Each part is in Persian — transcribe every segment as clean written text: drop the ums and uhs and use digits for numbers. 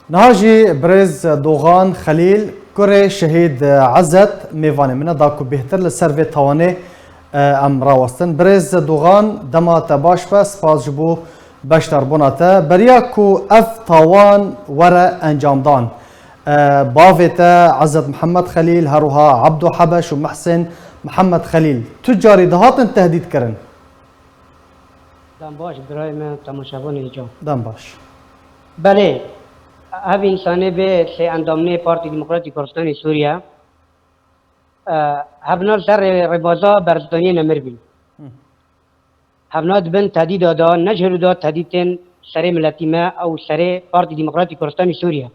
نهاجي برز دوغان خليل كوري شهيد عزت ميفاني من داكو بهتر لسرفي تواني ام راوستن برز دوغان دما تباش بس سپاس جبو بشتر بوناتا برياكو اف توان ورا انجام دان بافتا عزت محمد خليل هروها عبدو حبش ومحسن محمد خليل تجاري دهاتن تهديد كرن دام باش برای من تماشاگران اینجا دم باش بله هر انسانی به سه اندامنه پارتی دموکراتی کردستان سوریا هفنال سر ربازا بردانی نمر بین هفناد بن تهدید دادا نجهر داد تهدیدن سر ملتی ما او سر پارتی دموکراتی کردستان سوریا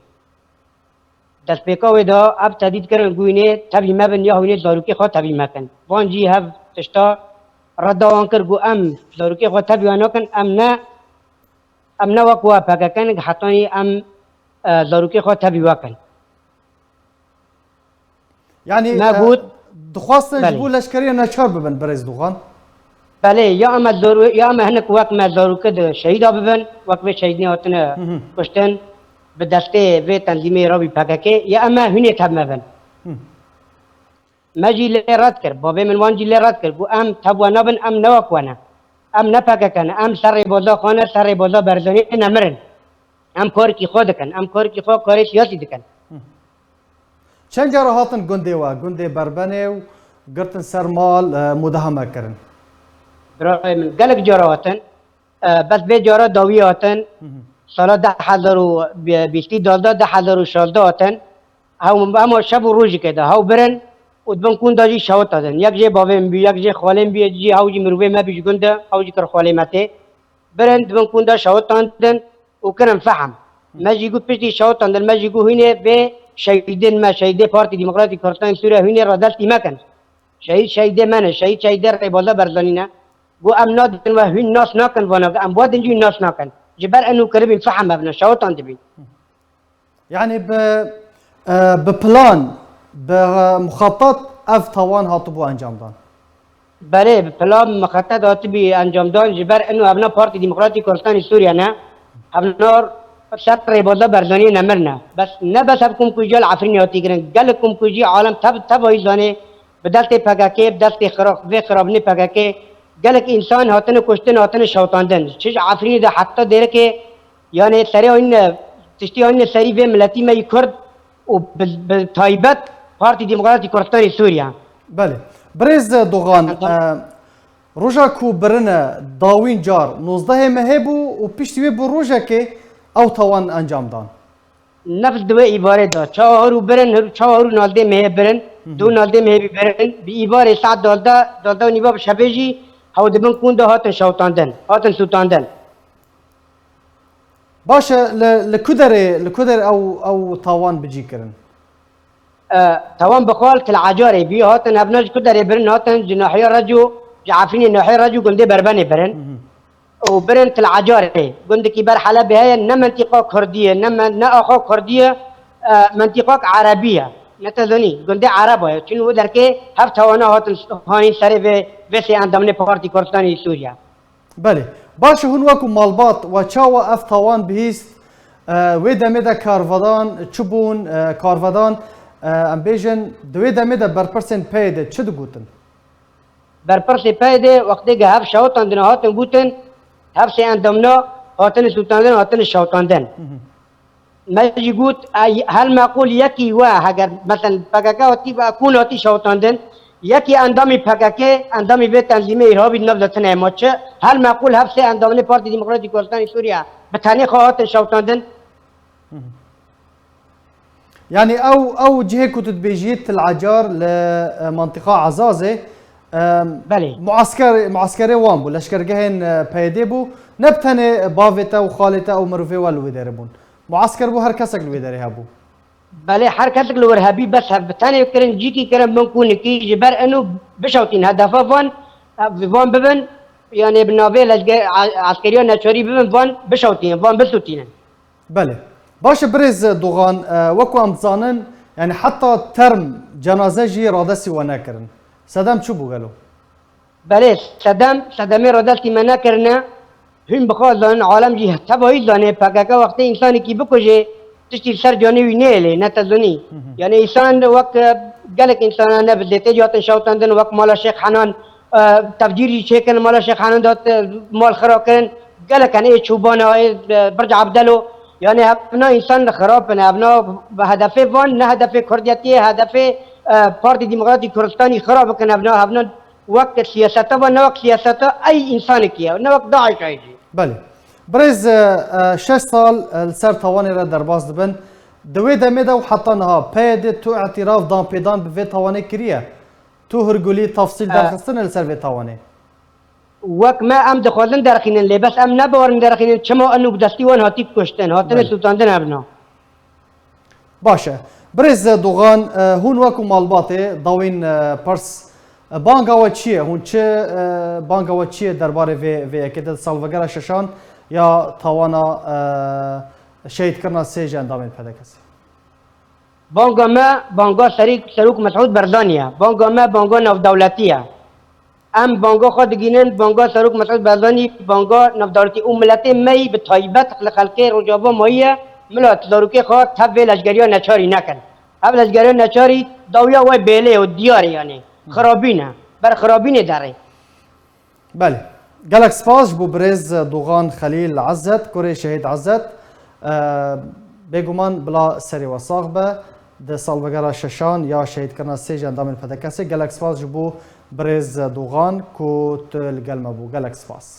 دست پیکاوی دا اب تهدید کردن گوینه تبی ما بن یا هوینه داروکی خواه تبی ما کن وانجی هف تشتا رد آن کر گو ام داروکی خواه تبی وانا کن ام نه وقوا پاکن حتانی ام داروکی خواه تبی واکن يعني ما بود دخواستن جبو لشکری نچار ببن برز دوغان بله یا اما هنک وقت ما داروکی ده شهید ببن وقت به شهید نیاتن کشتن به دسته به تنظیم رابی پاکه یا اما هنی تب مبن ما جی رد کرد بابا من وان جی رد کرد گو ام تبوانا بن ام نواکوانا ام نپاکن ام سر بازا خانه سر بازا برزنی نمرن ام کار کی خود کن ام کار کی خود کار سیاسی دکن چند جاره هاتن گنده و گنده بربنه و گرتن سرمال مداهمه کرن برای من گلک جارا هاتن بس به جارا داوی هاتن سال 2020 دالده 2016 هاتن اما شب و روزی که ده هاو برن و دبن کون داجی شوت دادن یک جه بابم بی یک جه خالم بی جی هاو جی مروبه ما بیش گنده هاو جی کر خالمته برن دبن کون دا شوت دادن و کنم فهم ما جی گو پشتی شوت دادن ما جی گو هینه به شهیدین ما شهید پارتی دموکراتی کردستان سوریه هینه رادستی مکن شهید منه شهید ربالا برزانینا گو ام نادن و هین ناس نکن وانا ام بود اینجوری ناس نکن جبر انو کربین فهم مبنا شوت دادن يعني ببلان بمخطط اف توان هاتبو انجام دان بله پلان مخطط هاتبی انجام دان جبر انو ابنا پارتی دموکراتی کردستان سوریا نه ابنا شرط بودا بردانی نمرنا بس نه بس اب کم کجال عفرین هاتی کرن گل کم کجی عالم تب هایی زانه بدلت پگاکه بدلت خراب نه پگاکه گلک انسان هاتن کشتن هاتن شوطاندن چیز عفرین ده حتی دیره که یعنی سری این تشتی این سری به ملتی می کرد و بتایبت پارتی دموکراتی کردستان سوریا بله برز دوغان روژا کو برنه داوین جار 19 مهبو و پیشتی بو روژا که او توان انجام دان نفس دو عباره دا چهارو برن چهارو نالده مه برن دو نالده مه برن بی عباره ساعت دالده و نیبا شبیجی هاو دبن کنده هاتن شوطاندن هاتن سوطاندن باشه لكدر او توان بجي كرن توان بخال كل عجاري بي هاتن ابناج كدر برن هاتن جناحية رجو جعفرين ناحية رجو قندي برباني برن وبرن كل عجاري قند كي بر حلب هي نا منطقة كردية نا اخو كردية منطقة عربية نتزني قندي عربة شنو دركي هف توانا هاتن هاني سري بس اندامني بارتي كردستان سوريا بله باشه هون وكو مالبات وچاوا اف توان بهيست ويدا ميدا كارفدان چبون كارفدان ام بيجن دويدا ميدا برپرسن پيد چه دو گوتن برپرسن پيد وقتی که هف شوطاندن هاتن گوتن هف سي اندامنا هاتن سوطاندن هاتن شوطاندن ما يجي قوت هل معقول يكي اگر مثلا پاکاکا هاتی و اكون هاتی شوطاندن یکی اندامی پاکاکه اندامی به تنظیم ارهابی نبضتن اماچه هل معقول هفت اندامنی پارتی دموکراتی کردستان سوریا بتانی خواهات شوطاندن يعني او جهه كنت بيجيت العجار لمنطقه عزازه بله معسكري وان بو لشكرجهن بيدي بو نبتني بافتا وخالتا او مروفي والو يدربون معسكر بو هر كسك لو يدري هابو بله حركتك الارهابي بس بتاني كرن جيكي كرن بنكون كي جبر انه بشوتين هدفا فان ببن يعني بنابه عسكريون ناتشوري ببن فان بشوتين فان بسوتين بله باش برز دوغان وكو امزانن يعني حتى ترم جنازه جي رادسي وناكرن صدام شو بو قالوا بله صدام رادسي مناكرنا هم بخواه عالم جي تباهی زانه پاکاکا وقتی انسانی کی بکشه تشتي سر جاني وينيلي نتزوني يعني انسان وقت قالك انسان انا بديت جات شوطندن وقت مال الشيخ حنان تفجيري شيكن مال الشيخ حنان دات مال خراكن قالك انا ايه شوبانا برج عبدلو يعني ابنا انسان خراب ابنا بهدف فان نه هدف كرديتي هدف بارتي ديمقراطي كردستاني خراب كان ابنا وقت سياسته و وقت سياسته اي انسان كيا وقت داعش هيجي بله برز 6 سال السر تواني را درباز دبن دوی دمه و حتی نها پید تو اعتراف دان پیدان به توانه کریه تو هرگولی تفصیل درخستن السر به توانه وقت ما ام دخولن درخینن لی بس ام نبورن درخینن چما انو بدستی وان هاتی کشتن هاتن سلطاندن ابنا باشه برز دوغان هون وکو مالباته داوین پرس بانگاوا چیه هون چه بانگاوا چیه درباره وی که سالوگر ششان یا توانا شهید کرنا سه اندام پیدا کسی بانگا ما بانگا سروک مسعود بردانیه بانگا ما بانگا نو دولتیه ام بانگا خود گینن بانگا سروک مسعود بردانی بانگا نو دولتی او ملت می به طایبت خلقه رجابا مایه ملت داروکی خود تب لشگری ها نچاری نکن هم لشگری ها نچاری داویا وای بیله و دیاره یعنی خرابینه بر خرابینه داره بله گلک سپاس بو برز دوغان خلیل عزت کوری شهید عزت بگومان بلا سری وساق به ده سالوگر ششان یا شهید کرنا سه اندام پیدا کسی گلک سپاس بو برز دوغان کو تل گلمه بو گلک سپاس